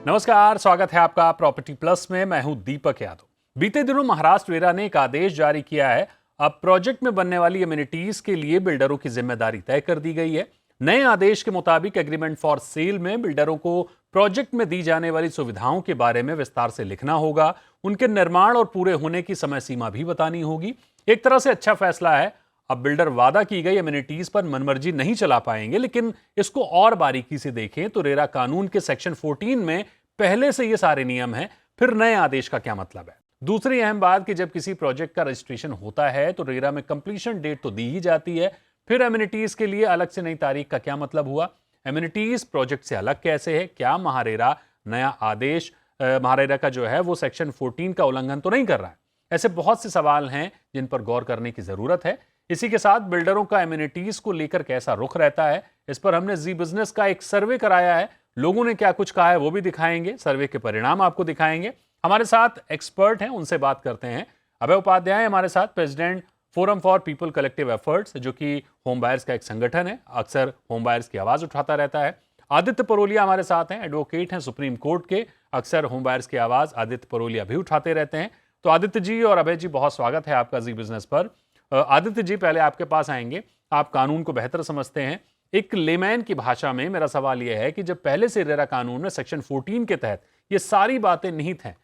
नमस्कार, स्वागत है आपका प्रॉपर्टी प्लस में। मैं हूं दीपक यादव। बीते दिनों महाराष्ट्र रेरा ने एक आदेश जारी किया है। अब प्रोजेक्ट में बनने वाली एमिनिटीज के लिए बिल्डरों की जिम्मेदारी तय कर दी गई है। नए आदेश के मुताबिक एग्रीमेंट फॉर सेल में बिल्डरों को प्रोजेक्ट में दी जाने वाली सुविधाओं के बारे में विस्तार से लिखना होगा। उनके निर्माण और पूरे होने की समय सीमा भी बतानी होगी। एक तरह से अच्छा फैसला है। अब बिल्डर वादा की गई एमिनिटीज पर मनमर्जी नहीं चला पाएंगे, लेकिन इसको और बारीकी से देखें तो रेरा कानून के सेक्शन 14 में पहले से ये सारे नियम हैं। फिर नए आदेश का क्या मतलब है? दूसरी अहम बात कि जब किसी प्रोजेक्ट का रजिस्ट्रेशन होता है तो रेरा में कंप्लीशन डेट तो दी ही जाती है। फिर एमिनिटीज के लिए अलग से नई तारीख का क्या मतलब हुआ? एमिनिटीज प्रोजेक्ट से अलग कैसे है? क्या महारेरा नया आदेश महारेरा का जो है वो सेक्शन 14 का उल्लंघन तो नहीं कर रहा है? ऐसे बहुत से सवाल हैं जिन पर गौर करने की जरूरत है। इसी के साथ बिल्डरों का एमिनिटीज को लेकर कैसा रुख रहता है, इस पर हमने जी बिजनेस का एक सर्वे कराया है। लोगों ने क्या कुछ कहा है वो भी दिखाएंगे, सर्वे के परिणाम आपको दिखाएंगे। हमारे साथ एक्सपर्ट हैं, उनसे बात करते हैं। अभय उपाध्याय हमारे साथ, president forum for people collective efforts, जो कि होम बायर्स का एक संगठन है, अक्सर होम बायर्स की आवाज उठाता रहता है। आदित्य परोलिया हमारे साथ हैं, एडवोकेट हैं सुप्रीम कोर्ट के, अक्सर होम बायर्स की आवाज आदित्य परोलिया भी उठाते रहते हैं। तो आदित्य जी और अभय जी, बहुत स्वागत है आपका जी बिजनेस पर। आदित्य जी, पहले आपके पास आएंगे। आप कानून को बेहतर समझते हैं। एक लेमैन की भाषा में मेरा सवाल यह है कि जब पहले से रेरा कानून में सेक्शन 14 के तहत ये सारी बातें निहित हैं,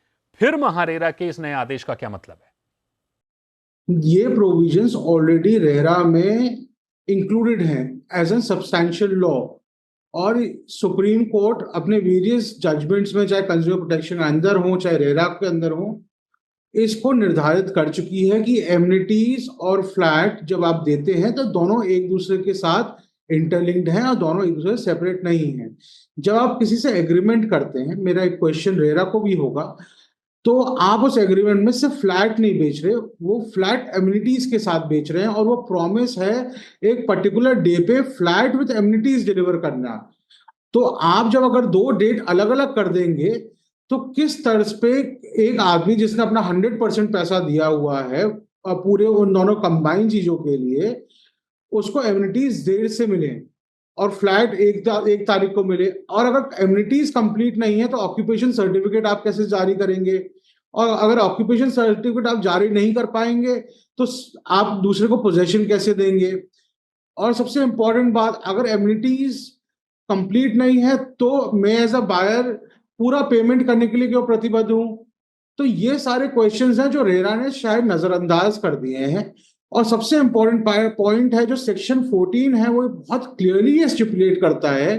फिर महारेरा के इस नए आदेश का क्या मतलब है? ये प्रोविजंस ऑलरेडी रेरा में इंक्लूडेड हैं एज एन सब्सटैंशियल लॉ, और सुप्रीम कोर्ट अपने वेरियस जजमेंट्स में, चाहे कंज्यूमर प्रोटेक्शन के अंदर हो चाहे रेरा के अंदर हो, इसको निर्धारित कर चुकी है कि एमिनिटीज और फ्लैट जब आप देते हैं तो दोनों एक दूसरे के साथ इंटरलिंक्ड हैं और दोनों एक दूसरे से सेपरेट नहीं हैं। जब आप किसी से एग्रीमेंट करते हैं, मेरा एक क्वेश्चन रेरा को भी होगा, तो आप उस एग्रीमेंट में सिर्फ फ्लैट नहीं बेच रहे, वो फ्लैट एमिनिटीज के साथ बेच रहे हैं, और वो प्रॉमिस है एक पर्टिकुलर डे पे फ्लैट विद एमिनिटीज डिलीवर करना। तो आप जब अगर दो डेट अलग अलग कर देंगे तो किस तर्ज पे एक आदमी जिसने अपना 100% पैसा दिया हुआ है पूरे उन दोनों कंबाइन चीजों के लिए, उसको एमिनिटीज देर से मिले और फ्लैट एक तारीख को मिले, और अगर एमिनिटीज कंप्लीट नहीं है तो ऑक्यूपेशन सर्टिफिकेट आप कैसे जारी करेंगे? और अगर ऑक्यूपेशन सर्टिफिकेट आप जारी नहीं कर पाएंगे तो आप दूसरे को पोजेशन कैसे देंगे? और सबसे इंपॉर्टेंट बात, अगर एमिनिटीज कंप्लीट नहीं है तो मैं एज अ बायर पूरा पेमेंट करने के लिए क्यों प्रतिबद्ध हूं? तो ये सारे क्वेश्चंस हैं जो रेरा ने शायद नजरअंदाज कर दिए हैं। और सबसे इंपॉर्टेंट पॉइंट है जो सेक्शन 14 है, वो बहुत क्लियरली ये स्टिपुलेट करता है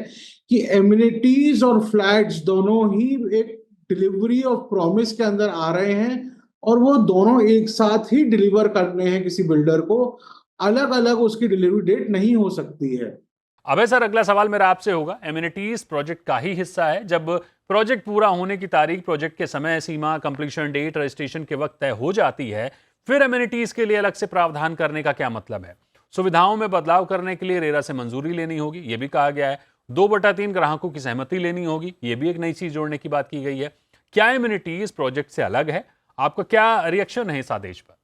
कि एमिनिटीज और फ्लैट्स दोनों ही एक डिलीवरी ऑफ प्रॉमिस के अंदर आ रहे हैं, और वो दोनों एक साथ ही डिलीवर करने हैं किसी बिल्डर को। अलग अलग उसकी डिलीवरी डेट नहीं हो सकती है। अभय सर, अगला सवाल मेरा आपसे होगा। एमिनिटीज प्रोजेक्ट का ही हिस्सा है। जब प्रोजेक्ट पूरा होने की तारीख, प्रोजेक्ट के समय सीमा, कंप्लीशन डेट, रजिस्ट्रेशन के वक्त तय हो जाती है, फिर एमिनिटीज के लिए अलग से प्रावधान करने का क्या मतलब है? सुविधाओं में बदलाव करने के लिए रेरा से मंजूरी लेनी होगी, यह भी कहा गया है। 2/3 ग्राहकों की सहमति लेनी होगी, यह भी एक नई चीज जोड़ने की बात की गई है। क्या एमिनिटीज प्रोजेक्ट से अलग है? आपका क्या रिएक्शन है इस आदेश पर?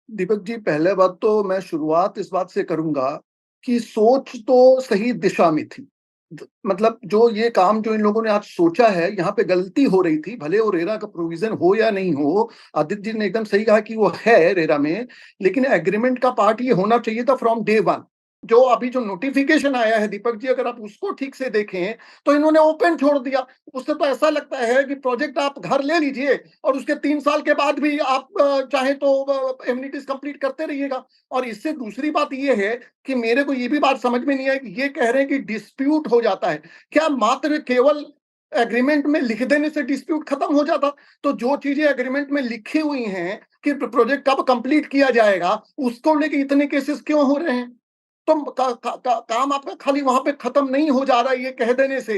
दीपक जी, पहले बात तो मैं शुरुआत इस बात से करूंगा कि सोच तो सही दिशा में थी। मतलब जो ये काम जो इन लोगों ने आज सोचा है, यहाँ पे गलती हो रही थी, भले वो रेरा का प्रोविजन हो या नहीं हो। आदित्य जी ने एकदम सही कहा कि वो है रेरा में, लेकिन एग्रीमेंट का पार्ट ये होना चाहिए था फ्रॉम डे वन। जो अभी जो नोटिफिकेशन आया है दीपक जी, अगर आप उसको ठीक से देखें तो इन्होंने ओपन छोड़ दिया। उससे तो ऐसा लगता है कि प्रोजेक्ट आप घर ले लीजिए और उसके 3 साल के बाद भी आप चाहे तो एमिनिटीज कंप्लीट करते रहिएगा। और इससे दूसरी बात ये है कि मेरे को ये भी बात समझ में नहीं आई कि ये कह रहे हैं कि डिस्प्यूट हो जाता है। क्या मात्र केवल एग्रीमेंट में लिख देने से डिस्प्यूट खत्म हो जाता? तो जो चीजें एग्रीमेंट में लिखी हुई हैं कि प्रोजेक्ट कब कंप्लीट किया जाएगा, उसको लेके इतने केसेस क्यों हो रहे हैं? तो काम आपका खाली वहां पे खत्म नहीं हो जा रहा है ये कह देने से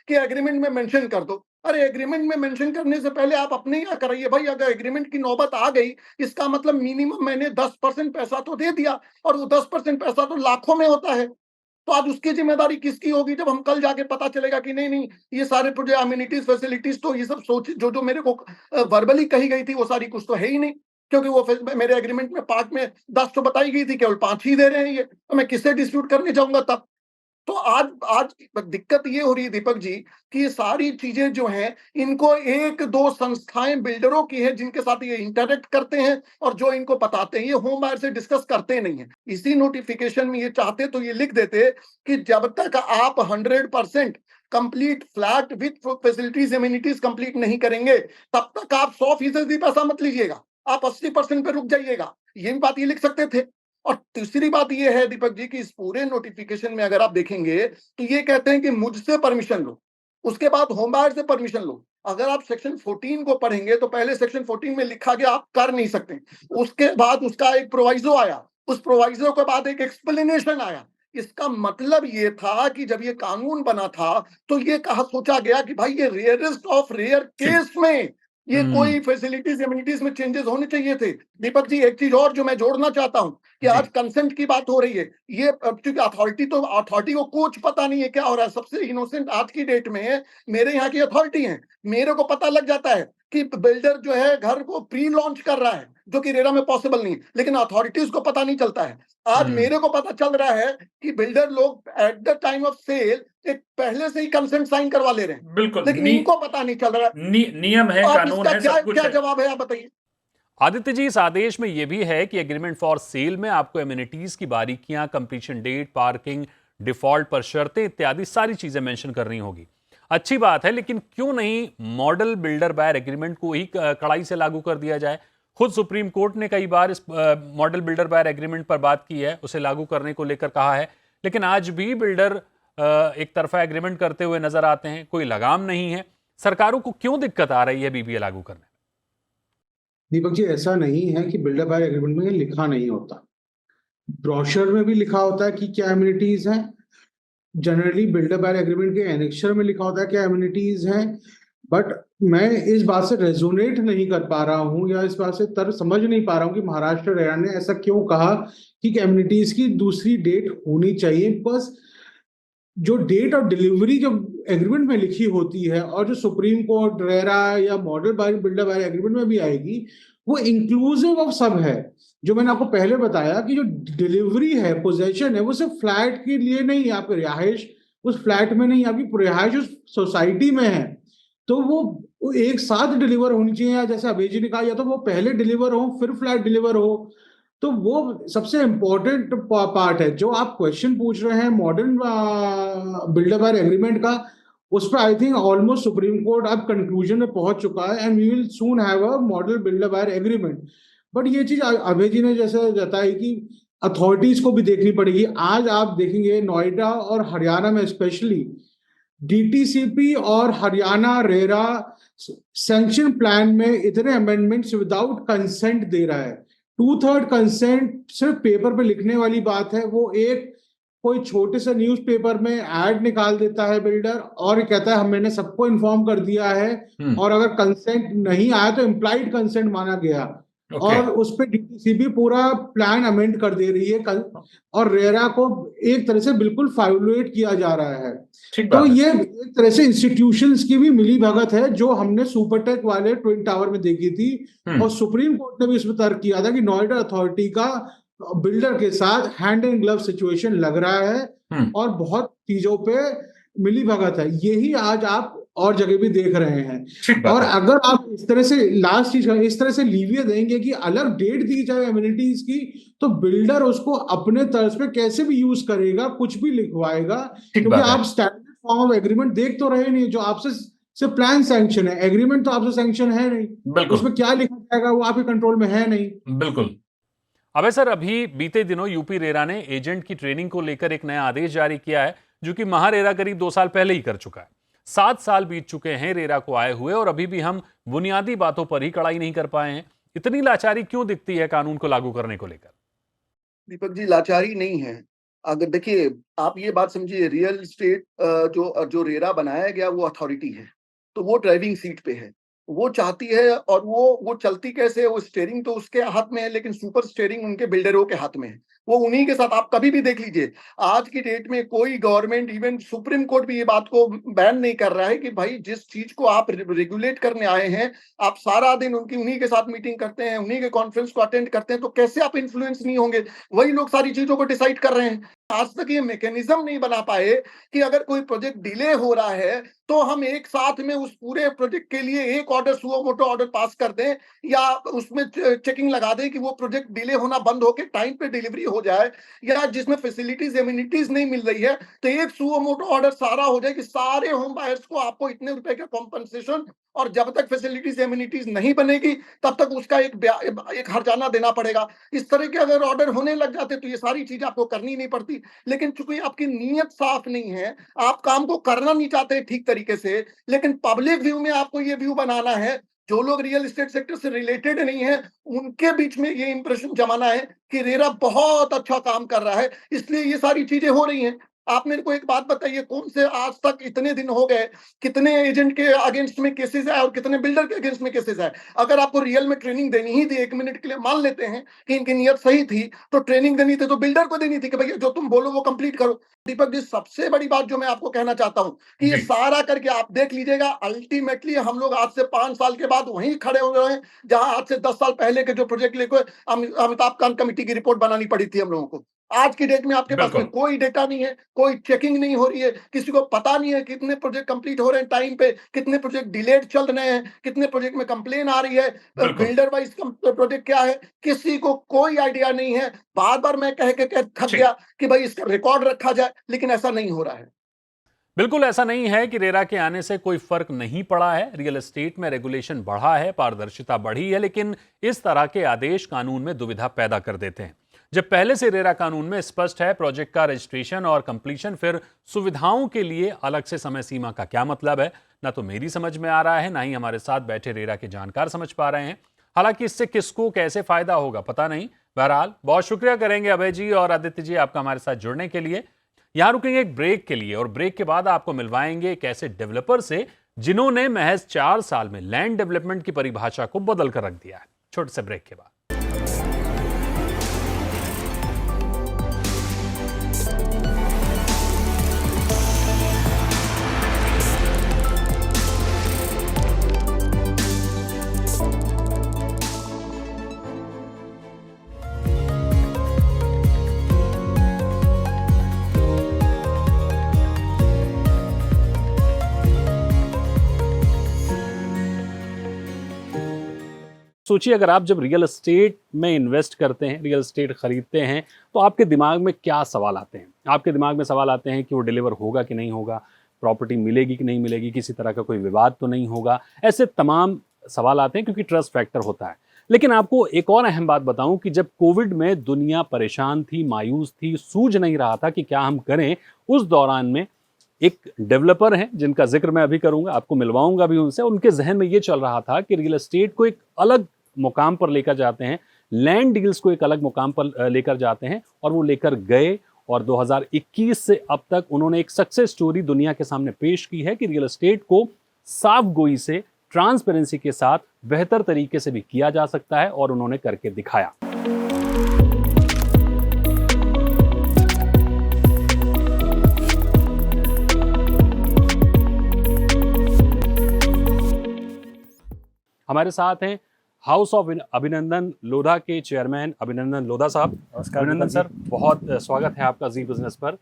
कि एग्रीमेंट में मेंशन कर दो। अरे एग्रीमेंट में मेंशन करने से पहले आप अपने यहाँ कराइए भाई। अगर एग्रीमेंट की नौबत आ गई, इसका मतलब मिनिमम मैंने 10% पैसा तो दे दिया, और वो 10% पैसा तो लाखों में होता है। तो आज उसकी जिम्मेदारी किसकी होगी जब हम कल जाके पता चलेगा कि नहीं नहीं, ये सारे प्रोजेक्ट अम्यूनिटीज फैसिलिटीज तो ये सब सोच जो जो मेरे को वर्बली कही गई थी वो सारी कुछ तो है ही नहीं। क्योंकि वो मेरे एग्रीमेंट में पार्ट में 10 तो बताई गई थी, केवल 5 ही दे रहे हैं ये, तो मैं किससे डिस्प्यूट करने जाऊंगा तब? तो आज आज दिक्कत ये हो रही है दीपक जी कि ये सारी चीजें जो हैं इनको एक दो संस्थाएं बिल्डरों की हैं जिनके साथ ये इंटरेक्ट करते हैं और जो इनको बताते हैं, ये होम बायर से डिस्कस करते नहीं है। इसी नोटिफिकेशन में ये चाहते तो ये लिख देते कि जब तक आप 100% complete flat with facilities amenities complete नहीं करेंगे तब तक आप 100% पैसा मत लीजिएगा, आप 80% पे रुक जाइएगा। ये बात ये लिख सकते थे। और तीसरी बात ये है दीपक जी कि इस पूरे नोटिफिकेशन में अगर आप देखेंगे तो ये कहते हैं कि मुझसे परमिशन लो, उसके बाद होम बायर से परमिशन लो। अगर आप सेक्शन 14 को पढ़ेंगे तो पहले सेक्शन 14 में लिखा गया आप कर नहीं सकते, उसके बाद उसका एक प्रोवाइजो आया, उस प्रोवाइजो के बाद एक एक्सप्लेनेशन आया। इसका मतलब ये था कि जब ये कानून बना था तो ये कहा सोचा गया कि भाई ये रेयरेस्ट ऑफ रेयर केस में ये कोई फैसिलिटीज एमिनिटीज में चेंजेस होने चाहिए थे। दीपक जी एक चीज और जो मैं जोड़ना चाहता हूं कि आज कंसेंट की बात हो रही है, ये क्योंकि अथॉरिटी को कुछ पता नहीं है क्या हो रहा है। सबसे इनोसेंट आज की डेट में मेरे यहाँ की अथॉरिटी है, मेरे को पता लग जाता है कि बिल्डर जो है घर को प्री लॉन्च कर रहा है जो कि रेरा में पॉसिबल नहीं है, लेकिन अथॉरिटीज को पता नहीं चलता है। आज मेरे को पता चल रहा है कि बिल्डर लोग at the time of sale एक पहले से ही कंसेंट साइन करवा ले रहे हैं, बिल्कुल लेकिन इनको पता नहीं चल रहा है। नियम है, आप कानून इसका है, क्या सब कुछ क्या है। जवाब है आप बताइए। आदित्य जी, इस आदेश में यह भी है कि एग्रीमेंट फॉर सेल में आपको एमिनिटीज की बारीकियां, कंप्लीशन डेट, पार्किंग, डिफॉल्ट पर शर्तें इत्यादि सारी चीजें मेंशन करनी होगी। अच्छी बात है, लेकिन क्यों नहीं मॉडल बिल्डर बायर एग्रीमेंट को ही कड़ाई से लागू कर दिया जाए? खुद सुप्रीम कोर्ट ने कई बार इस मॉडल बिल्डर बायर एग्रीमेंट पर बात की है, उसे लागू करने को लेकर कहा है, लेकिन आज भी बिल्डर एक तरफा एग्रीमेंट करते हुए नजर आते हैं, कोई लगाम नहीं है। सरकारों को क्यों दिक्कत आ रही है बीबीए लागू करने में? दीपक जी, ऐसा नहीं है कि बिल्डर बायर एग्रीमेंट में लिखा नहीं होता, ब्रोशर में भी लिखा होता है कि क्या एमिनिटीज हैं। जनरली बिल्डर बायर एग्रीमेंट के एनेक्शर में लिखा होता है क्या एमिनिटीज हैं। बट मैं इस बात से रेजोनेट नहीं कर पा रहा हूं या इस बात से तर्क समझ नहीं पा रहा हूं कि महाराष्ट्र रेरा ने ऐसा क्यों कहा कि एमिनिटीज की दूसरी डेट होनी चाहिए। बस जो डेट ऑफ डिलीवरी जो एग्रीमेंट में लिखी होती है और जो सुप्रीम कोर्ट रेरा या model by builder by agreement में भी आएगी, वो इंक्लूसिव ऑफ सब है। जो मैंने आपको पहले बताया कि जो डिलीवरी है, पोजेशन है, वो सिर्फ फ्लैट के लिए नहीं, आपकी रिहाइश उस फ्लैट में नहीं, आपकी रिहाइश उस सोसाइटी में है, तो वो एक साथ डिलीवर होनी चाहिए। या जैसे अभय जी ने कहा, या तो वो पहले डिलीवर हो फिर फ्लैट डिलीवर हो, तो वो सबसे इंपॉर्टेंट पार्ट है। जो आप क्वेश्चन पूछ रहे हैं मॉडर्न बिल्डर बायर एग्रीमेंट का, उस पर I think almost Supreme Court अब कंक्लूजन में पहुंच चुका है and we will soon have a model builder buyer agreement. But ये चीज अभय जी ने जैसे बताई कि अथॉरिटीज को भी देखनी पड़ेगी। आज आप देखेंगे नोएडा और हरियाणा में स्पेशली डीटीसीपी और हरियाणा रेरा सैंक्शन प्लान में इतने अमेंडमेंट्स विदाउट कंसेंट दे रहा है। 2/3 कंसेंट सिर्फ पेपर पे लिखने वाली बात है। वो एक कोई छोटे से न्यूज़पेपर में एड निकाल देता है बिल्डर और कहता है हम मैंने सबको इन्फॉर्म कर दिया है, और अगर कंसेंट नहीं आया तो इम्प्लाइड कंसेंट माना गया। और उस पर डीटीसीबी पूरा प्लान अमेंड कर दे रही है और रेरा को एक तरह से बिल्कुल फाइलुएट किया जा रहा है। तो ये एक तरह से इंस्टीट्यूशंस की भी मिली भगत है जो हमने सुपरटेक वाले ट्विन टावर में देखी थी। और सुप्रीम कोर्ट ने भी इसमें तर्क किया था कि नोएडा अथॉरिटी का बिल्डर के साथ हैंड एंड ग्लव सिचुएशन लग रहा है और बहुत चीजों पे मिली भगत है। यही आज आप और जगह भी देख रहे हैं। और अगर आप इस तरह से लास्ट चीज इस तरह से लीविये देंगे कि अलग डेट दी जाए एमिनिटीज की, तो बिल्डर उसको अपने तर्ज पे कैसे भी यूज करेगा, कुछ भी लिखवाएगा, क्योंकि आप स्टैंडर्ड फॉर्म ऑफ एग्रीमेंट देख तो रहे नहीं। जो आपसे सिर्फ प्लान सैंक्शन है, एग्रीमेंट तो आपसे सैंक्शन है नहीं, उसमें क्या लिखा जाएगा वो आपके कंट्रोल में है नहीं। बिल्कुल। अबे सर, अभी बीते दिनों यूपी रेरा ने एजेंट की ट्रेनिंग को लेकर एक नया आदेश जारी किया है, जो कि महारेरा करीब 2 साल पहले ही कर चुका है। 7 साल बीत चुके हैं रेरा को आए हुए और अभी भी हम बुनियादी बातों पर ही कड़ाई नहीं कर पाए हैं। इतनी लाचारी क्यों दिखती है कानून को लागू करने को लेकर? दीपक जी, लाचारी नहीं है। अगर देखिए आप ये बात समझिए, रियल एस्टेट जो रेरा बनाया गया वो अथॉरिटी है, तो वो ड्राइविंग सीट पे है, वो चाहती है। और वो चलती कैसे है, वो स्टीयरिंग तो उसके हाथ में है, लेकिन सुपर स्टीयरिंग उनके बिल्डरों के हाथ में है। वो उन्हीं के साथ, आप कभी भी देख लीजिए, आज की डेट में कोई गवर्नमेंट, इवन सुप्रीम कोर्ट भी ये बात को बैन नहीं कर रहा है कि भाई जिस चीज को आप रेगुलेट करने आए हैं, आप सारा दिन उन्हीं के साथ मीटिंग करते हैं, उन्हीं के कॉन्फ्रेंस को अटेंड करते हैं, तो कैसे आप इन्फ्लुएंस नहीं होंगे? वही लोग सारी चीजों को डिसाइड कर रहे हैं। आज तक ये मैकेनिज्म नहीं बना पाए कि अगर कोई प्रोजेक्ट डिले हो रहा है तो हम एक साथ में उस पूरे प्रोजेक्ट के लिए एक order, suo motu order pass कर दें, या उसमें चेकिंग लगा दें कि वो प्रोजेक्ट डिले होना बंद होकर टाइम पे डिलीवरी हो जाए, या जिसमें फैसिलिटीज एमिनिटीज नहीं मिल रही है तो एक सुओ मोटो ऑर्डर सारा हो जाए कि सारे होम बायर्स को आपको इतने रुपए का कॉम्पनसेशन, और जब तक फैसिलिटीज एमिनिटीज नहीं बनेगी तब तक उसका एक हर्जाना देना पड़ेगा। इस तरह के अगर ऑर्डर होने लग जाते तो ये सारी चीज आपको करनी नहीं पड़ती। लेकिन चूंकि आपकी नीयत साफ नहीं है, आप काम को करना नहीं चाहते ठीक तरीके से, लेकिन पब्लिक व्यू में आपको ये व्यू बनाना है, जो लोग रियल एस्टेट सेक्टर से रिलेटेड नहीं है उनके बीच में ये इंप्रेशन जमाना है कि रेरा बहुत अच्छा काम कर रहा है, इसलिए ये सारी चीजें हो रही हैं। आप मेरे को एक बात बताइए, कौन से आज तक इतने दिन हो गए, कितने एजेंट के अगेंस्ट में केसेस आए और कितने बिल्डर के अगेंस्ट में केसेस आए? अगर आपको रियल में ट्रेनिंग देनी ही थी, 1 मिनट के लिए मान लेते हैं कि इनकी नीयत सही थी, तो ट्रेनिंग देनी थी तो बिल्डर को देनी थी कि भैया जो तुम बोलो वो कंप्लीट करो। दीपक जी, सबसे बड़ी बात जो मैं आपको कहना चाहता हूं कि ये जी। सारा करके आप देख लीजिएगा, अल्टीमेटली हम लोग आज से 5 साल के बाद वहीं खड़े हो गए हैं जहां आज से 10 साल पहले के जो प्रोजेक्ट लेकर अमिताभ कांत कमेटी की रिपोर्ट बनानी पड़ी थी हम लोगों को। आज की डेट में आपके पास में बिल्कुल। कोई डेटा नहीं है, कोई चेकिंग नहीं हो रही है, किसी को पता नहीं है कितने प्रोजेक्ट कंप्लीट हो रहे हैं टाइम पे, कितने प्रोजेक्ट डिलेड चल रहे हैं, कितने प्रोजेक्ट में कंप्लेन आ रही है, बिल्कुल। बिल्डर वाइज प्रोजेक्ट क्या है, किसी को कोई आइडिया नहीं है। बार बार मैं कह के थक ठीक। गया कि भाई इसका रिकॉर्ड रखा जाए, लेकिन ऐसा नहीं हो रहा है। बिल्कुल ऐसा नहीं है कि रेरा के आने से कोई फर्क नहीं पड़ा है। रियल एस्टेट में रेगुलेशन बढ़ा है, पारदर्शिता बढ़ी है, लेकिन इस तरह के आदेश कानून में दुविधा पैदा कर देते हैं। जब पहले से रेरा कानून में स्पष्ट है प्रोजेक्ट का रजिस्ट्रेशन और कंप्लीशन, फिर सुविधाओं के लिए अलग से समय सीमा का क्या मतलब है, ना तो मेरी समझ में आ रहा है, ना ही हमारे साथ बैठे रेरा के जानकार समझ पा रहे हैं। हालांकि इससे किसको कैसे फायदा होगा पता नहीं। बहरहाल बहुत शुक्रिया करेंगे अभय जी और आदित्य जी आपका हमारे साथ जुड़ने के लिए। यहां रुकेंगे एक ब्रेक के लिए और ब्रेक के बाद आपको मिलवाएंगे एक ऐसे डेवलपर से जिन्होंने महज 4 साल में लैंड डेवलपमेंट की परिभाषा को बदल कर रख दिया है। छोटे से ब्रेक के बाद। सोचिए अगर आप जब रियल एस्टेट में इन्वेस्ट करते हैं, रियल एस्टेट खरीदते हैं, तो आपके दिमाग में क्या सवाल आते हैं? आपके दिमाग में सवाल आते हैं कि वो डिलीवर होगा कि नहीं होगा, प्रॉपर्टी मिलेगी कि नहीं मिलेगी, किसी तरह का कोई विवाद तो नहीं होगा। ऐसे तमाम सवाल आते हैं क्योंकि ट्रस्ट फैक्टर होता है। लेकिन आपको एक और अहम बात बताऊं कि जब कोविड में दुनिया परेशान थी, मायूस थी, सूझ नहीं रहा था कि क्या हम करें, उस दौरान में एक डेवलपर हैं जिनका जिक्र मैं अभी करूंगा, आपको मिलवाऊंगा भी उनसे। उनके जहन में ये चल रहा था कि रियल एस्टेट को एक अलग मुकाम पर लेकर जाते हैं, लैंड डील्स को एक अलग मुकाम पर लेकर जाते हैं, और वो लेकर गए। और 2021 से अब तक उन्होंने एक सक्सेस स्टोरी दुनिया के सामने पेश की है कि रियल एस्टेट को साफ गोई से, ट्रांसपेरेंसी के साथ बेहतर तरीके से भी किया जा सकता है, और उन्होंने करके दिखाया। हमारे साथ हैं हाउस ऑफ अभिनंदन लोधा के चेयरमैन अभिनंदन लोधा साहब। नमस्कार अभिनंदन सर, बहुत स्वागत है आपका जी बिजनेस पर।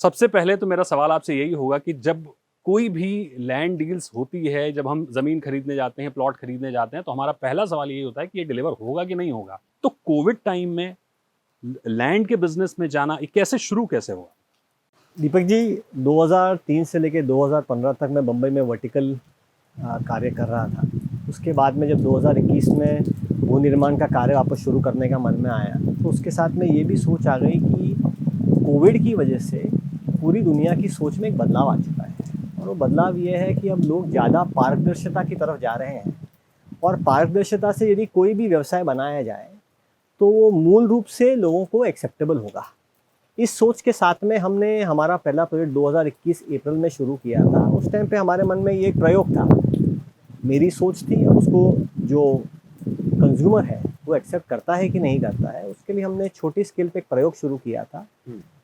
सबसे पहले तो मेरा सवाल आपसे यही होगा कि जब कोई भी लैंड डील्स होती है, जब हम जमीन खरीदने जाते हैं, प्लॉट खरीदने जाते हैं, तो हमारा पहला सवाल यही होता है कि ये डिलीवर होगा कि नहीं होगा। तो कोविड टाइम में लैंड के बिजनेस में जाना कैसे हुआ? दीपक जी, 2003 से लेकर 2015 तक मैं बम्बई में वर्टिकल कार्य कर रहा था। उसके बाद में जब 2021 में भू निर्माण का कार्य वापस शुरू करने का मन में आया, तो उसके साथ में ये भी सोच आ गई कि कोविड की वजह से पूरी दुनिया की सोच में एक बदलाव आ चुका है। और वो बदलाव ये है कि अब लोग ज़्यादा पारदर्शिता की तरफ जा रहे हैं, और पारदर्शिता से यदि कोई भी व्यवसाय बनाया जाए तो वो मूल रूप से लोगों को एक्सेप्टेबल होगा। इस सोच के साथ में हमने हमारा पहला प्रोजेक्ट 2021 अप्रैल में शुरू किया था। उस टाइम पे हमारे मन में ये एक प्रयोग था, मेरी सोच थी, अब उसको जो कंज्यूमर है वो एक्सेप्ट करता है कि नहीं करता है, उसके लिए हमने छोटी स्केल पे एक प्रयोग शुरू किया था।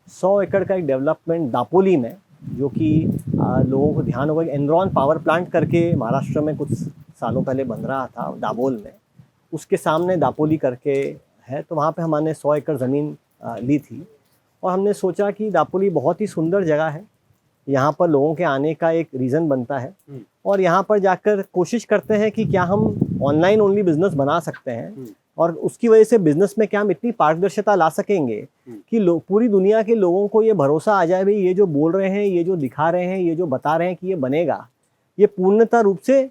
100 एकड़ का एक डेवलपमेंट दापोली में, जो कि लोगों को ध्यान होगा, एनरॉन पावर प्लांट करके महाराष्ट्र में कुछ सालों पहले बन रहा था दाबोल में, उसके सामने दापोली करके है। तो वहाँ पे हमने 100 एकड़ ज़मीन ली थी और हमने सोचा कि दापोली बहुत ही सुंदर जगह है, यहाँ पर लोगों के आने का एक रीज़न बनता है और यहाँ पर जाकर कोशिश करते हैं कि क्या हम ऑनलाइन ओनली बिजनेस बना सकते हैं और उसकी वजह से बिजनेस में क्या हम इतनी पारदर्शिता ला सकेंगे कि पूरी दुनिया के लोगों को ये भरोसा आ जाए, भाई ये जो बोल रहे हैं, ये जो दिखा रहे हैं, ये जो बता रहे हैं कि ये बनेगा, ये पूर्णतः रूप से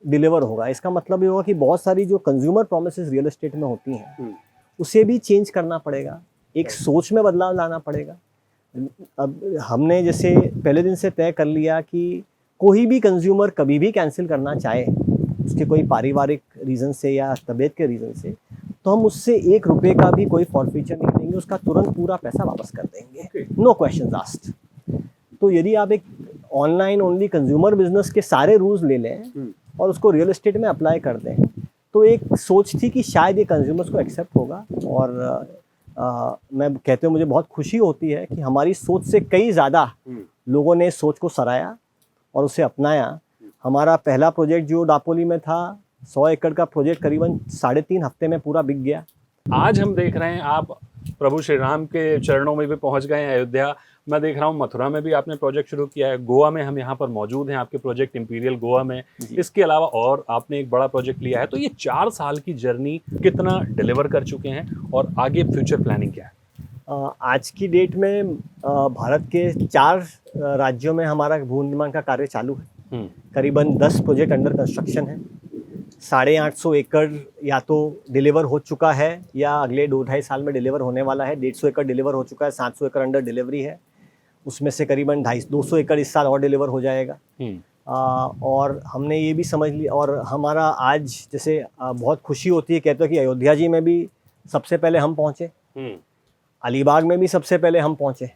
डिलीवर होगा। इसका मतलब ये होगा कि बहुत सारी जो कंज्यूमर प्रोमिसेस रियल एस्टेट में होती हैं उसे भी चेंज करना पड़ेगा, एक सोच में बदलाव लाना पड़ेगा। अब हमने जैसे पहले दिन से तय कर लिया कि कोई भी कंज्यूमर कभी भी कैंसिल करना चाहे, उसके कोई पारिवारिक रीज़न से या तबीयत के रीज़न से, तो हम उससे 1 रुपये का भी कोई फॉरफीचर नहीं देंगे, उसका तुरंत पूरा पैसा वापस कर देंगे, नो क्वेश्चंस आस्क्ड। तो यदि आप एक ऑनलाइन ओनली कंज्यूमर बिजनेस के सारे रूल्स ले लें और उसको रियल एस्टेट में अप्लाई कर दें, तो एक सोच थी कि शायद ये कंज्यूमर्स को एक्सेप्ट होगा। और मैं कहते हुए मुझे बहुत खुशी होती है कि हमारी सोच से कई ज़्यादा लोगों ने सोच को सराहा और उसे अपनाया। हमारा पहला प्रोजेक्ट जो दापोली में था, 100 एकड़ का प्रोजेक्ट, करीबन 3.5 हफ्ते में पूरा बिक गया। आज हम देख रहे हैं आप प्रभु श्री राम के चरणों में भी पहुंच गए हैं, अयोध्या। मैं देख रहा हूँ मथुरा में भी आपने प्रोजेक्ट शुरू किया है, गोवा में हम यहाँ पर मौजूद हैं, आपके प्रोजेक्ट इंपीरियल गोवा में, इसके अलावा और आपने एक बड़ा प्रोजेक्ट लिया है। तो ये 4 साल की जर्नी कितना डिलीवर कर चुके हैं और आगे फ्यूचर प्लानिंग क्या है? आज की डेट में भारत के 4 राज्यों में हमारा भू निर्माण का कार्य चालू है। करीबन 10 प्रोजेक्ट अंडर कंस्ट्रक्शन है। 850 एकड़ या तो डिलीवर हो चुका है या अगले 2-2.5 साल में डिलीवर होने वाला है। 150 एकड़ डिलीवर हो चुका है, 700 एकड़ अंडर डिलीवरी है। उसमें से करीबन 250 एकड़ इस साल और डिलीवर हो जाएगा। और हमने ये भी समझ लिया, और हमारा आज जैसे बहुत खुशी होती है, कहते हैं कि अयोध्या जी में भी सबसे पहले हम पहुँचे, अलीबाग में भी सबसे पहले हम पहुँचे,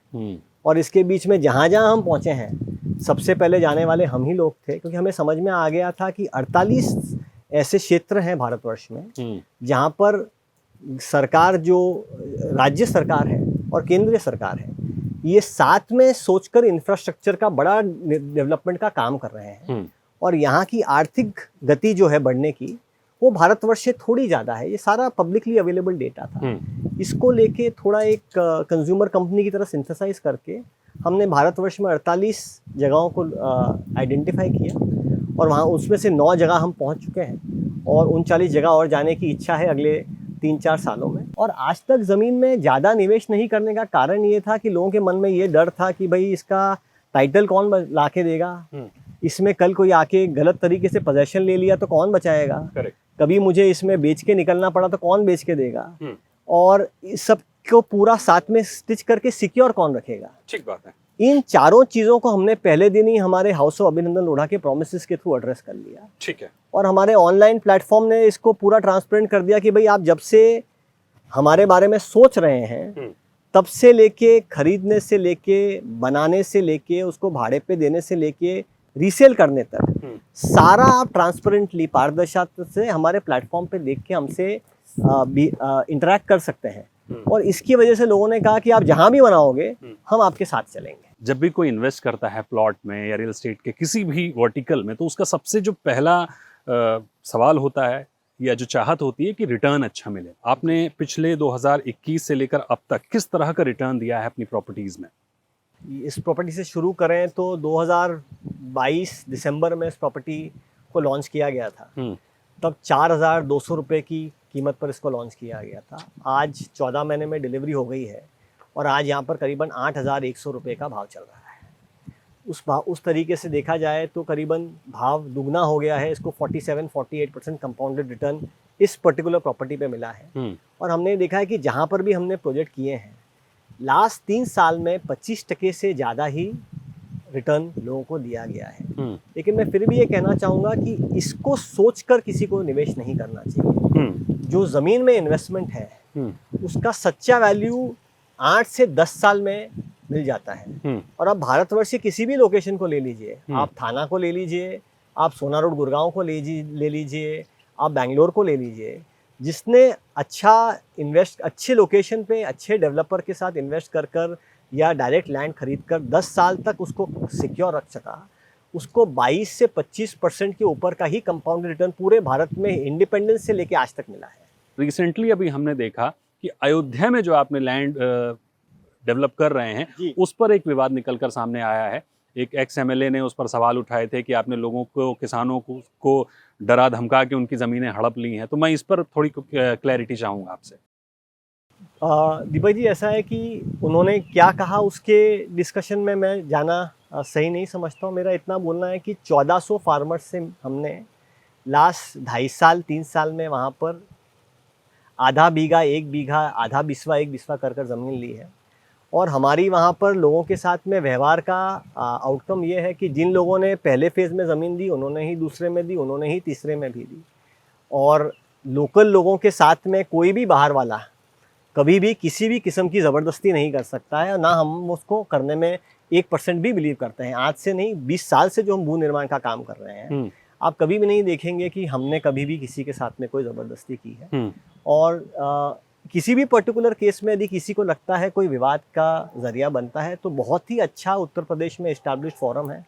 और इसके बीच में जहाँ जहाँ हम पहुँचे हैं सबसे पहले जाने वाले हम ही लोग थे, क्योंकि हमें समझ में आ गया था कि 48 ऐसे क्षेत्र हैं भारतवर्ष में जहाँ पर सरकार, जो राज्य सरकार है और केंद्रीय सरकार है, ये साथ में सोचकर इंफ्रास्ट्रक्चर का बड़ा डेवलपमेंट का काम कर रहे हैं। और यहाँ की आर्थिक गति जो है बढ़ने की, वो भारतवर्ष से थोड़ी ज़्यादा है। ये सारा पब्लिकली अवेलेबल डेटा था। इसको लेके थोड़ा एक कंज्यूमर कंपनी की तरह सिंथेसाइज करके हमने भारतवर्ष में 48 जगहों को आइडेंटिफाई किया और वहाँ उसमें से 9 जगह हम पहुँच चुके हैं और 39 जगह और जाने की इच्छा है अगले 3-4 सालों में। और आज तक ज़मीन में ज़्यादा निवेश नहीं करने का कारण ये था कि लोगों के मन में ये डर था कि भाई इसका टाइटल कौन ला के देगा, इसमें कल कोई आके गलत तरीके से पोजेशन ले लिया तो कौन बचाएगा, कभी मुझे इसमें बेच के निकलना पड़ा तो कौन बेच के देगा, और इस सब को पूरा साथ में स्टिच करके सिक्योर कौन रखेगा। ठीक बात है। इन चारों चीज़ों को हमने पहले दिन ही हमारे हाउस ऑफ अभिनंदन लोढ़ा के प्रोमिसेस के थ्रू एड्रेस कर लिया। ठीक है। और हमारे ऑनलाइन प्लेटफॉर्म ने इसको पूरा ट्रांसपेरेंट कर दिया कि भाई आप जब से हमारे बारे में सोच रहे हैं तब से लेके खरीदने से लेके बनाने से लेके उसको भाड़े पे देने से लेके रीसेल करने तक सारा आप ट्रांसपेरेंटली पारदर्शिता से हमारे प्लेटफॉर्म पे देख के हमसे इंटरेक्ट कर सकते हैं। और इसकी वजह से लोगों ने कहा कि आप जहां भी बनाओगे हम आपके साथ चलेंगे। जब भी कोई इन्वेस्ट करता है प्लॉट में या रियल एस्टेट के किसी भी वर्टिकल में, तो उसका सबसे जो पहला सवाल होता है या जो चाहत होती है कि रिटर्न अच्छा मिले। आपने पिछले 2021 से लेकर अब तक किस तरह का रिटर्न दिया है अपनी प्रॉपर्टीज़ में? इस प्रॉपर्टी से शुरू करें तो 2022 दिसंबर में इस प्रॉपर्टी को लॉन्च किया गया था। तब 4,200 रुपये की कीमत पर इसको लॉन्च किया गया था। आज 14 महीने में डिलीवरी हो गई है और आज यहाँ पर करीबन 8,100 रुपये का भाव चल रहा है। उस तरीके से देखा जाए तो करीबन भाव दुगना हो गया है। इसको 47-48% कंपाउंडेड रिटर्न इस पर्टिकुलर प्रॉपर्टी पे मिला है। और हमने देखा है कि जहाँ पर भी हमने प्रोजेक्ट किए हैं लास्ट 3 साल में 25% से ज़्यादा ही रिटर्न लोगों को दिया गया है। लेकिन मैं फिर भी ये कहना चाहूँगा कि इसको सोचकर किसी को निवेश नहीं करना चाहिए। जो ज़मीन में इन्वेस्टमेंट है उसका सच्चा वैल्यू 8 से 10 साल में मिल जाता है। और आप भारतवर्ष के किसी भी लोकेशन को ले लीजिए, आप थाना को ले लीजिए, आप सोना रोड गुड़गांव को ले लीजिए, आप बैंगलोर को ले लीजिए, जिसने अच्छे लोकेशन पे अच्छे डेवलपर के साथ इन्वेस्ट कर या डायरेक्ट लैंड खरीद कर 10 साल तक उसको सिक्योर रख सका, उसको 22 से 25% के ऊपर का ही कंपाउंड रिटर्न पूरे भारत में इंडिपेंडेंस से लेके आज तक मिला है। रिसेंटली अभी हमने देखा कि अयोध्या में जो आपने लैंड डेवलप कर रहे हैं जी। उस पर एक विवाद निकलकर सामने आया है। एक एक्स एमएलए ने उस पर सवाल उठाए थे कि आपने लोगों को, किसानों को डरा धमका के उनकी ज़मीनें हड़प ली हैं। तो मैं इस पर थोड़ी क्लैरिटी चाहूँगा आपसे। दीपक जी, ऐसा है कि उन्होंने क्या कहा उसके डिस्कशन में मैं जाना सही नहीं समझता हूँ। मेरा इतना बोलना है कि 1400 फार्मर्स से हमने लास्ट 2.5 साल 3 साल में वहाँ पर आधा बीघा 1 बीघा आधा बिस्वा 1 बिस्वा कर ज़मीन ली है। और हमारी वहाँ पर लोगों के साथ में व्यवहार का आउटकम ये है कि जिन लोगों ने पहले फेज़ में ज़मीन दी उन्होंने ही दूसरे में दी, उन्होंने ही तीसरे में भी दी। और लोकल लोगों के साथ में कोई भी बाहर वाला कभी भी किसी भी किस्म की ज़बरदस्ती नहीं कर सकता है, ना हम उसको करने में 1% भी बिलीव करते हैं। आज से नहीं, 20 साल से जो हम भू निर्माण का काम कर रहे हैं, आप कभी भी नहीं देखेंगे कि हमने कभी भी किसी के साथ में कोई ज़बरदस्ती की है। और किसी भी पर्टिकुलर केस में यदि किसी को लगता है कोई विवाद का ज़रिया बनता है तो बहुत ही अच्छा उत्तर प्रदेश में इस्टेब्लिश्ड फोरम है।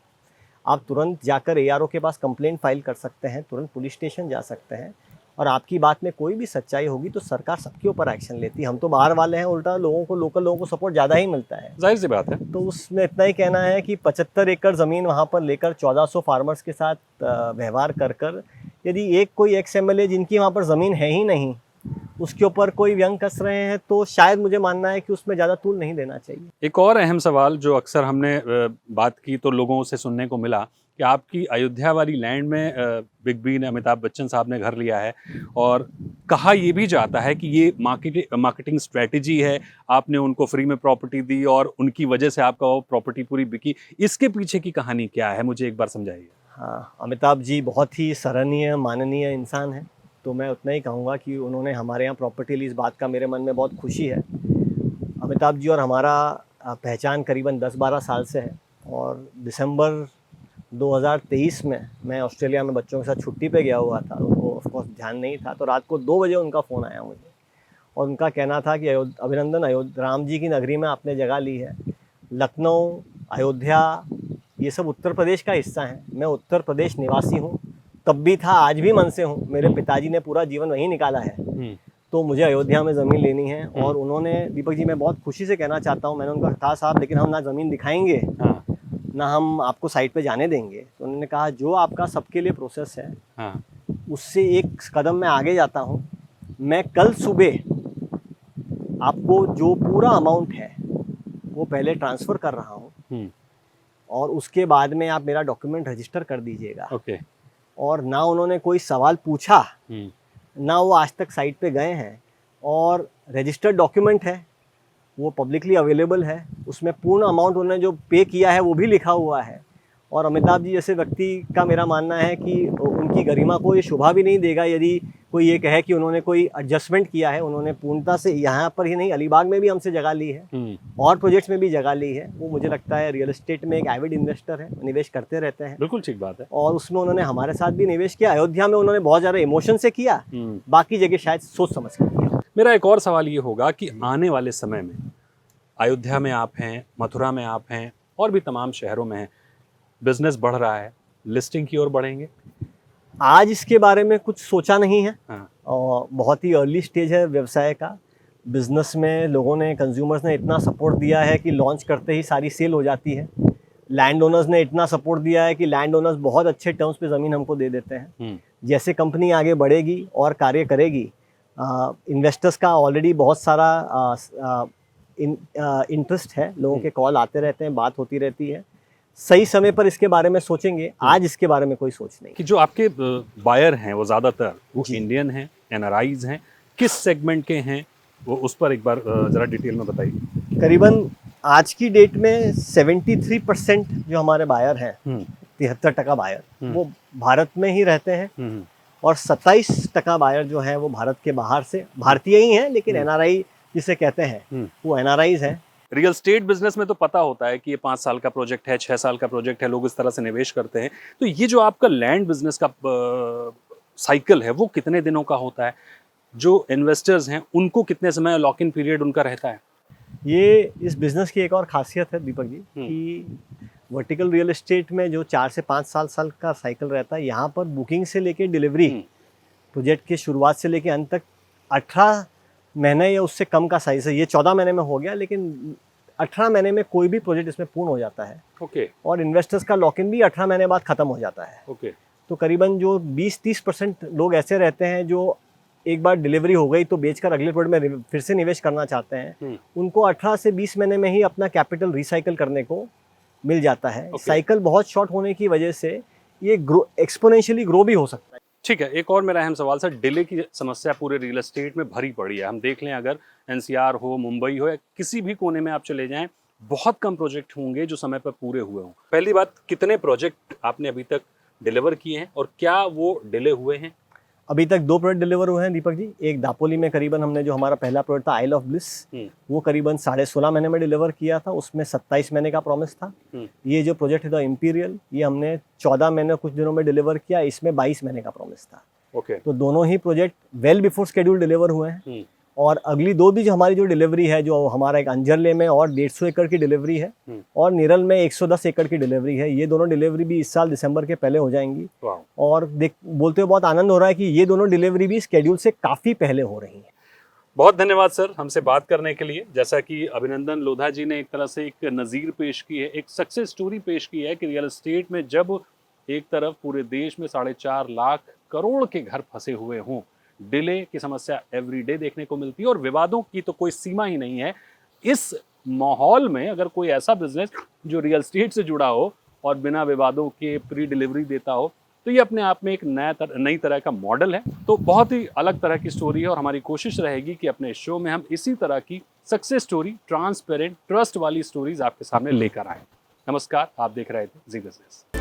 आप तुरंत जाकर ARO के पास कंप्लेंट फाइल कर सकते हैं, तुरंत पुलिस स्टेशन जा सकते हैं, और आपकी बात में कोई भी सच्चाई होगी तो सरकार सबके ऊपर एक्शन लेती है। हम तो बाहर वाले हैं, उल्टा लोकल लोगों को सपोर्ट ज़्यादा ही मिलता है। जाहिर सी बात है। तो उसमें इतना ही कहना है कि 75 एकड़ ज़मीन वहाँ पर लेकर 1400 फार्मर्स के साथ व्यवहार कर यदि कोई एक्स MLA जिनकी वहाँ पर ज़मीन है ही नहीं उसके ऊपर कोई व्यंग कस रहे हैं तो शायद मुझे मानना है कि उसमें ज़्यादा तूल नहीं देना चाहिए। एक और अहम सवाल जो अक्सर हमने बात की तो लोगों से सुनने को मिला कि आपकी अयोध्या वाली लैंड में बिग बी ने, अमिताभ बच्चन साहब ने घर लिया है, और कहा ये भी जाता है कि ये मार्केटिंग स्ट्रेटजी है, आपने उनको फ्री में प्रॉपर्टी दी और उनकी वजह से आपका वो प्रॉपर्टी पूरी बिकी। इसके पीछे की कहानी क्या है, मुझे एक बार समझाइए। हाँ, अमिताभ जी बहुत ही सराहनीय माननीय इंसान हैं, तो मैं उतना ही कहूँगा कि उन्होंने हमारे यहाँ प्रॉपर्टी ली, इस बात का मेरे मन में बहुत खुशी है। अमिताभ जी और हमारा पहचान करीबन 10-12 साल से है, और दिसंबर 2023 में मैं ऑस्ट्रेलिया में बच्चों के साथ छुट्टी पे गया हुआ था, उनको ऑफकोर्स ध्यान नहीं था, तो रात को 2 बजे उनका फ़ोन आया मुझे, और उनका कहना था कि अभिनंदन, राम जी की नगरी में आपने जगह ली है। लखनऊ, अयोध्या, ये सब उत्तर प्रदेश का हिस्सा है। मैं उत्तर प्रदेश निवासी हूँ, तब भी था, आज भी मन से हूँ। मेरे पिताजी ने पूरा जीवन वहीं निकाला है, तो मुझे अयोध्या में ज़मीन लेनी है। और उन्होंने, दीपक जी मैं बहुत खुशी से कहना चाहता हूँ, मैंने उनका कहा साहब लेकिन हम ना ज़मीन दिखाएंगे, ना हम आपको साइट पे जाने देंगे। तो उन्होंने कहा जो आपका सबके लिए प्रोसेस है उससे एक कदम मैं आगे जाता हूँ। मैं कल सुबह आपको जो पूरा अमाउंट है वो पहले ट्रांसफ़र कर रहा हूँ, और उसके बाद में आप मेरा डॉक्यूमेंट रजिस्टर कर दीजिएगा। और ना उन्होंने कोई सवाल पूछा, ना वो आज तक साइट पे गए हैं, और रजिस्टर्ड डॉक्यूमेंट है, वो पब्लिकली अवेलेबल है, उसमें पूर्ण अमाउंट उन्होंने जो पे किया है वो भी लिखा हुआ है। और अमिताभ जी जैसे व्यक्ति का मेरा मानना है कि उनकी गरिमा को ये शोभा भी नहीं देगा यदि कोई ये कहे कि उन्होंने कोई एडजस्टमेंट किया है। उन्होंने पूर्णता से यहाँ पर ही नहीं, अलीबाग में भी हमसे जगह ली है, और प्रोजेक्ट्स में भी जगह ली है। वो मुझे लगता है रियल एस्टेट में एक एविड इन्वेस्टर है, निवेश करते रहते हैं। बिल्कुल ठीक बात है। और उसमें उन्होंने हमारे साथ भी निवेश किया। अयोध्या में उन्होंने बहुत ज़्यादा इमोशन से किया, बाकी जगह शायद सोच समझ कर किया। मेरा एक और सवाल ये होगा कि आने वाले समय में अयोध्या में आप हैं, मथुरा में आप हैं, और भी तमाम शहरों में हैं, बिजनेस बढ़ रहा है, लिस्टिंग की ओर बढ़ेंगे? आज इसके बारे में कुछ सोचा नहीं है, हाँ। और बहुत ही अर्ली स्टेज है व्यवसाय का। बिजनेस में लोगों ने, कंज्यूमर्स ने इतना सपोर्ट दिया है कि लॉन्च करते ही सारी सेल हो जाती है। लैंड ओनर्स ने इतना सपोर्ट दिया है कि लैंड ओनर्स बहुत अच्छे टर्म्स पे ज़मीन हमको दे देते हैं। जैसे कंपनी आगे बढ़ेगी और कार्य करेगी, इन्वेस्टर्स का ऑलरेडी बहुत सारा इंटरेस्ट है, लोगों के कॉल आते रहते हैं, बात होती रहती है। सही समय पर इसके बारे में सोचेंगे, आज इसके बारे में कोई सोच नहीं। कि जो आपके बायर हैं वो ज़्यादातर वो इंडियन हैं, NRIs हैं, किस सेगमेंट के हैं, वो उस पर एक बार ज़रा डिटेल में बताइए। करीबन आज की डेट में 73% जो हमारे बायर हैं, 73% बायर वो भारत में ही रहते हैं, और 27% बायर जो हैं वो भारत के बाहर से, भारतीय ही हैं लेकिन NRI जिसे कहते हैं वो NRIs हैं। रियल स्टेट बिजनेस में तो पता होता है कि ये 5 साल का प्रोजेक्ट है, 6 साल का प्रोजेक्ट है, लोग इस तरह से निवेश करते हैं। तो ये जो आपका लैंड बिजनेस का साइकिल है वो कितने दिनों का होता है? जो इन्वेस्टर्स हैं उनको कितने समय लॉक इन पीरियड उनका रहता है? ये इस बिज़नेस की एक और ख़ासियत है दीपक जी कि वर्टिकल रियल एस्टेट में जो 4 से 5 साल का साइकिल रहता है, यहाँ पर बुकिंग से लेके डिलीवरी प्रोजेक्ट की शुरुआत से लेके अंत तक 18 महीने या उससे कम का साइज़ है। ये 14 महीने में हो गया, लेकिन 18 महीने में कोई भी प्रोजेक्ट इसमें पूर्ण हो जाता है। ओके और इन्वेस्टर्स का लॉक इन भी 18 महीने बाद ख़त्म हो जाता है। ओके तो करीबन जो 20-30% लोग ऐसे रहते हैं जो एक बार डिलीवरी हो गई तो बेचकर अगले प्रोजेक्ट में फिर से निवेश करना चाहते हैं। उनको 18 से 20 महीने में ही अपना कैपिटल रिसाइकल करने को मिल जाता है। साइकिल बहुत शॉर्ट होने की वजह से ये एक्सपोनेंशियली ग्रो भी हो सकता है। ठीक है, एक और मेरा अहम सवाल सर, डिले की समस्या पूरे रियल एस्टेट में भरी पड़ी है। हम देख लें, अगर एनसीआर हो, मुंबई हो या किसी भी कोने में आप चले जाएं, बहुत कम प्रोजेक्ट होंगे जो समय पर पूरे हुए हों। पहली बात, कितने प्रोजेक्ट आपने अभी तक डिलीवर किए हैं और क्या वो डिले हुए हैं? अभी तक 2 प्रोजेक्ट डिलीवर हुए हैं दीपक जी। एक दापोली में करीबन हमने जो हमारा पहला प्रोजेक्ट था आइल ऑफ ब्लिस, वो करीबन 16.5 महीने में डिलीवर किया था। उसमें 27 महीने का प्रॉमिस था। ये जो प्रोजेक्ट है द इम्पीरियल, ये हमने 14 महीने कुछ दिनों में डिलीवर किया। इसमें 22 महीने का प्रॉमिस था। ओके तो दोनों ही project well before schedule deliver हुए हैं। और अगली 2 भी जो हमारी जो डिलीवरी है, जो हमारा एक अंजरले में और 150 एकड़ की डिलीवरी है और निरल में 110 एकड़ की डिलीवरी है। ये दोनों डिलीवरी भी इस साल दिसंबर के पहले हो जाएंगी। और बोलते हुए बहुत आनंद हो रहा है कि ये दोनों डिलीवरी भी शेड्यूल से काफ़ी पहले हो रही है। बहुत धन्यवाद सर हमसे बात करने के लिए। जैसा कि अभिनंदन लोधा जी ने एक तरह से एक नज़ीर पेश की है, एक सक्सेस स्टोरी पेश की है कि रियल एस्टेट में जब एक तरफ पूरे देश में 4.5 लाख करोड़ के घर फंसे हुए हों, डिले की समस्या एवरीडे देखने को मिलती है और विवादों की तो कोई सीमा ही नहीं है। इस माहौल में अगर कोई ऐसा बिजनेस जो रियल एस्टेट से जुड़ा हो और बिना विवादों के प्री डिलीवरी देता हो, तो ये अपने आप में एक नई तरह का मॉडल है। तो बहुत ही अलग तरह की स्टोरी है और हमारी कोशिश रहेगी कि अपने शो में हम इसी तरह की सक्सेस स्टोरी, ट्रांसपेरेंट, ट्रस्ट वाली स्टोरीज आपके सामने लेकर आए। नमस्कार, आप देख रहे थे जी बिजनेस।